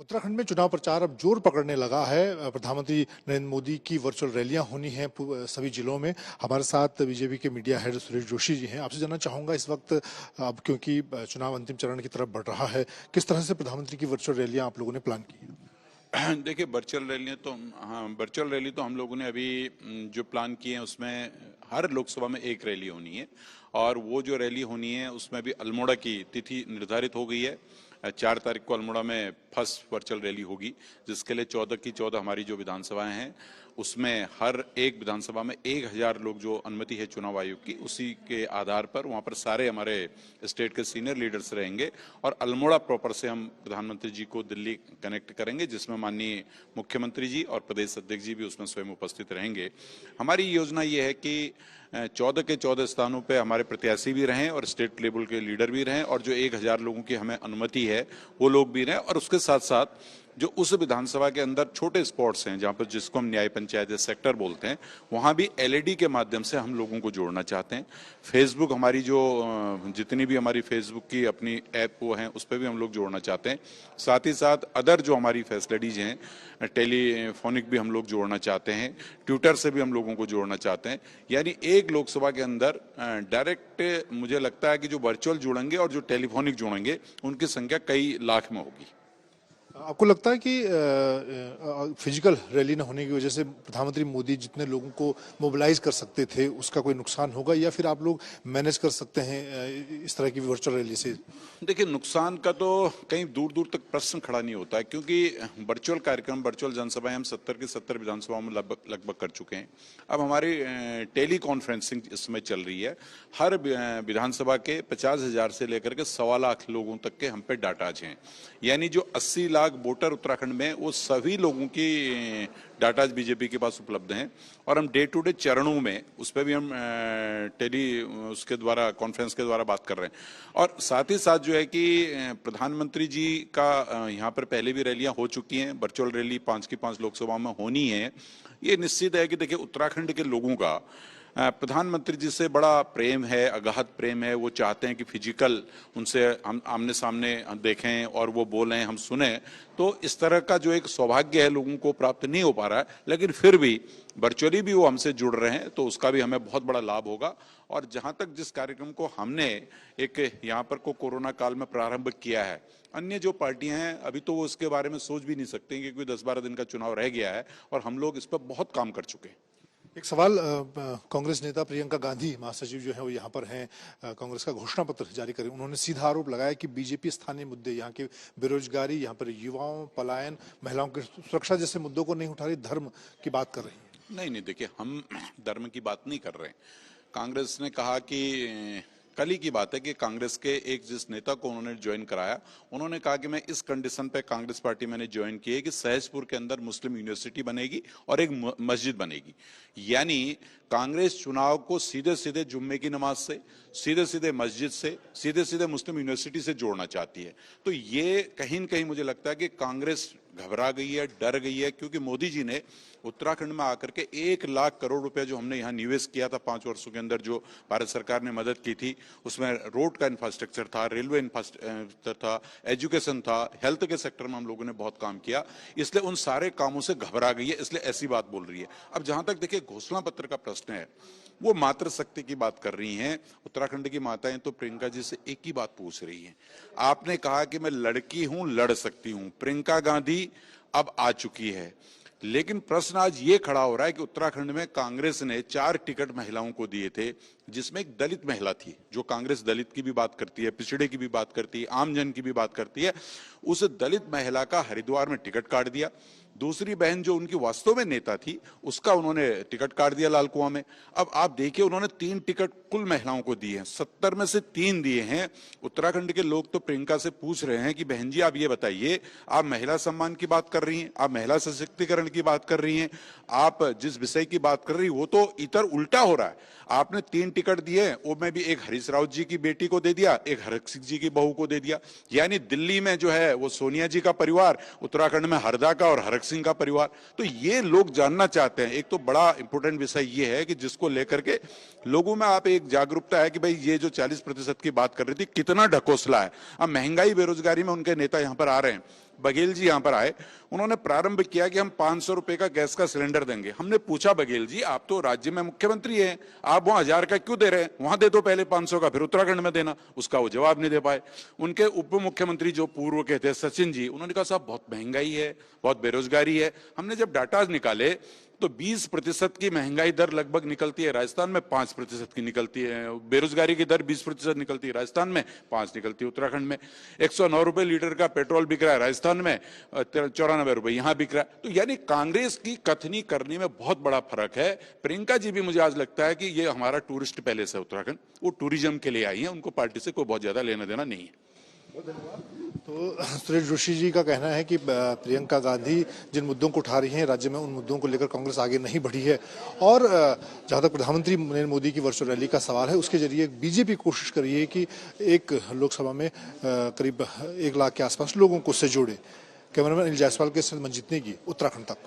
उत्तराखंड में चुनाव प्रचार अब जोर पकड़ने लगा है। प्रधानमंत्री नरेंद्र मोदी की वर्चुअल रैलियां होनी हैं सभी जिलों में। हमारे साथ बीजेपी के मीडिया हेड सुरेश जोशी जी हैं। आपसे जानना चाहूंगा इस वक्त अब क्योंकि चुनाव अंतिम चरण की तरफ बढ़ रहा है, किस तरह से प्रधानमंत्री की वर्चुअल रैलियां आप लोगों ने प्लान की है? देखिए वर्चुअल रैलियाँ तो हाँ, वर्चुअल रैली तो हम लोगों ने अभी जो प्लान किए हैं उसमें हर लोकसभा में एक रैली होनी है। और वो जो रैली होनी है उसमें भी अल्मोड़ा की तिथि निर्धारित हो गई है। 4 तारीख को अल्मोड़ा में फर्स्ट वर्चुअल रैली होगी, जिसके लिए 14 की 14 हमारी जो विधानसभाएं हैं उसमें हर एक विधानसभा में 1000 लोग जो अनुमति है चुनाव आयोग की, उसी के आधार पर वहां पर सारे हमारे स्टेट के सीनियर लीडर्स रहेंगे। और अल्मोड़ा प्रॉपर से हम प्रधानमंत्री जी को दिल्ली कनेक्ट करेंगे, जिसमें माननीय मुख्यमंत्री जी और प्रदेश अध्यक्ष जी भी उसमें स्वयं उपस्थित रहेंगे। हमारी योजना ये है कि 14 के 14 स्थानों पे हमारे प्रत्याशी भी रहें और स्टेट लेवल के लीडर भी रहें, और जो 1000 लोगों की हमें अनुमति है वो लोग भी रहें। और उसके साथ साथ जो उस विधानसभा के अंदर छोटे स्पॉट्स हैं जहां पर, जिसको हम न्याय पंचायत सेक्टर बोलते हैं, वहां भी एलईडी के माध्यम से हम लोगों को जोड़ना चाहते हैं। फेसबुक हमारी जो जितनी भी हमारी फेसबुक की अपनी ऐप वो हैं उस पर भी हम लोग जोड़ना चाहते हैं। साथ ही साथ अदर जो हमारी फैसिलिटीज हैं, टेलीफोनिक भी हम लोग जोड़ना चाहते हैं, ट्विटर से भी हम लोगों को जोड़ना चाहते हैं। यानी एक लोकसभा के अंदर डायरेक्ट मुझे लगता है कि जो वर्चुअल जुड़ेंगे और जो टेलीफोनिक जुड़ेंगे उनकी संख्या कई लाख में होगी। आपको लगता है कि फिजिकल रैली न होने की वजह से प्रधानमंत्री मोदी जितने लोगों को मोबिलाइज कर सकते थे उसका कोई नुकसान होगा, या फिर आप लोग मैनेज कर सकते हैं इस तरह की वर्चुअल रैली से? देखिए, नुकसान का तो कहीं दूर दूर तक प्रश्न खड़ा नहीं होता है, क्योंकि वर्चुअल कार्यक्रम, वर्चुअल जनसभाएं हम 70 की 70 विधानसभाओं में लगभग कर चुके हैं। अब हमारी टेली कॉन्फ्रेंसिंग इस समय चल रही है। हर विधानसभा के 50,000 से लेकर के 1.25 लाख लोगों तक के हम पे डाटाज हैं। यानी जो 80 लाख वोटर उत्तराखंड में, वो सभी लोगों की डाटाज बीजेपी के पास उपलब्ध हैं। और हम डे टू डे चरणों में उस पर भी हम टेली उसके द्वारा, कॉन्फ्रेंस के द्वारा बात कर रहे हैं। और साथ ही साथ जो है कि प्रधानमंत्री जी का यहाँ पर पहले भी रैलियां हो चुकी हैं। वर्चुअल रैली 5 की 5 लोकसभा में होनी है। ये निश्चित है कि देखिए, उत्तराखंड के लोगों का प्रधानमंत्री जी से बड़ा प्रेम है, अगाध प्रेम है। वो चाहते हैं कि फिजिकल उनसे हम आमने सामने देखें और वो बोलें, हम सुने। तो इस तरह का जो एक सौभाग्य है लोगों को प्राप्त नहीं हो पा रहा है, लेकिन फिर भी वर्चुअली भी वो हमसे जुड़ रहे हैं, तो उसका भी हमें बहुत बड़ा लाभ होगा। और जहां तक जिस कार्यक्रम को हमने एक यहाँ पर को कोरोना काल में प्रारंभ किया है, अन्य जो पार्टियां हैं अभी तो वो इसके बारे में सोच भी नहीं सकते, क्योंकि 10-12 दिन का चुनाव रह गया है और हम लोग इस पर बहुत काम कर चुके हैं। एक सवाल, कांग्रेस नेता प्रियंका गांधी महासचिव जो है वो यहाँ पर हैं, कांग्रेस का घोषणा पत्र जारी करें। उन्होंने सीधा आरोप लगाया कि बीजेपी स्थानीय मुद्दे, यहाँ के बेरोजगारी, यहाँ पर युवाओं, पलायन, महिलाओं की सुरक्षा जैसे मुद्दों को नहीं उठा रही, धर्म की बात कर रही है। नहीं नहीं, देखिए, हम धर्म की बात नहीं कर रहे हैं। कांग्रेस ने कहा कि कल ही की बात है कि कांग्रेस के एक जिस नेता को उन्होंने ज्वाइन कराया, उन्होंने कहा कि मैं इस कंडीशन पे कांग्रेस पार्टी मैंने ज्वाइन की है कि सहसपुर के अंदर मुस्लिम यूनिवर्सिटी बनेगी और एक मस्जिद बनेगी। यानी कांग्रेस चुनाव को सीधे सीधे जुम्मे की नमाज से, सीधे सीधे मस्जिद से, सीधे सीधे मुस्लिम यूनिवर्सिटी से जोड़ना चाहती है। तो ये कहीं न कहीं मुझे लगता है कि कांग्रेस घबरा गई है, डर गई है, क्योंकि मोदी जी ने उत्तराखंड में आकर के 1 लाख करोड़ रुपए जो हमने यहाँ निवेश किया था 5 वर्षों के अंदर, जो भारत सरकार ने मदद की थी, उसमें रोड का इंफ्रास्ट्रक्चर था, रेलवे इंफ्रास्ट्रक्चर था, एजुकेशन था, हेल्थ के सेक्टर में हम लोगों ने बहुत काम किया। इसलिए उन सारे कामों से घबरा गई है, इसलिए ऐसी बात बोल रही है। अब जहां तक देखिए घोषणा पत्र का प्रश्न है, वो मातृशक्ति की बात कर रही हैं। उत्तराखंड की माताएं तो प्रियंका जी से एक ही बात पूछ रही हैं। आपने कहा कि मैं लड़की हूं, लड़ सकती हूं। प्रियंका गांधी अब आ चुकी है, लेकिन प्रश्न आज ये खड़ा हो रहा है कि उत्तराखंड में कांग्रेस ने 4 टिकट महिलाओं को दिए थे, जिसमें एक दलित महिला थी। जो कांग्रेस दलित की भी बात करती है, पिछड़े की भी बात करती है, आमजन की भी बात करती है। उस दलित महिला का हरिद्वार में टिकट काट दिया। दूसरी बहन जो उनकी वास्तव में नेता थी, उसका उन्होंने टिकट काट दिया लाल कुआं में। अब आप देखिए, उन्होंने 3 टिकट कुल महिलाओं को दिए हैं, 70 में से 3 दिए हैं। उत्तराखंड के लोग तो प्रियंका से पूछ रहे हैं कि बहन जी आप ये बताइए, आप महिला सम्मान की बात कर रही हैं, आप महिला सशक्तिकरण की बात कर रही हैं, आप जिस विषय की बात कर रही वो तो इधर उल्टा हो रहा है। आपने 3 टिकट दिए, वो में भी एक हरीश रावत जी की बेटी को दे दिया, एक हरक सिंह जी की बहू को दे दिया। यानी दिल्ली में जो है वो सोनिया जी का परिवार, उत्तराखंड में हरदा का और हरक सिंह का परिवार। तो ये लोग जानना चाहते हैं। एक तो बड़ा इंपॉर्टेंट विषय ये है कि जिसको लेकर के लोगों में आप एक जागरूकता है कि भाई ये जो 40% की बात कर रही थी, कितना ढकोसला है। अब महंगाई, बेरोजगारी में उनके नेता यहाँ पर आ रहे हैं। बघेल जी यहाँ पर आए, उन्होंने प्रारंभ किया कि हम 500 रुपए का गैस का सिलेंडर देंगे। हमने पूछा बघेल जी, आप तो राज्य में मुख्यमंत्री हैं, आप वहां 1000 का क्यों दे रहे हैं, वहां दे दो पहले 500 का, फिर उत्तराखंड में देना। उसका वो जवाब नहीं दे पाए। उनके उप मुख्यमंत्री जो पूर्व के थे सचिन जी, उन्होंने कहा साहब बहुत महंगाई है, बहुत बेरोजगारी है। हमने जब डाटा निकाले तो 20% की महंगाई दर लगभग निकलती है, राजस्थान में 5% की निकलती है। बेरोजगारी की दर 20% निकलती है, राजस्थान में 5 निकलती है, उत्तराखंड में 109 रुपए लीटर का पेट्रोल बिक रहा है, राजस्थान में 94 रुपए यहां बिक रहा है। तो यानी कांग्रेस की कथनी करनी में बहुत बड़ा फर्क है। प्रियंका जी भी मुझे आज लगता है कि ये हमारा टूरिस्ट पैलेस है उत्तराखंड, वो टूरिज्म के लिए आई है, उनको पार्टी से कोई बहुत ज्यादा लेना देना नहीं है। तो सुरेश जोशी जी का कहना है कि प्रियंका गांधी जिन मुद्दों को उठा रही हैं राज्य में, उन मुद्दों को लेकर कांग्रेस आगे नहीं बढ़ी है। और जहां तक प्रधानमंत्री नरेंद्र मोदी की वर्चुअल रैली का सवाल है, उसके जरिए बीजेपी कोशिश कर रही है कि एक लोकसभा में करीब 1 लाख के आसपास लोगों को उससे जोड़े। कैमरामैन अनिल जायसवाल के साथ मंजीत नेगी, उत्तराखंड तक।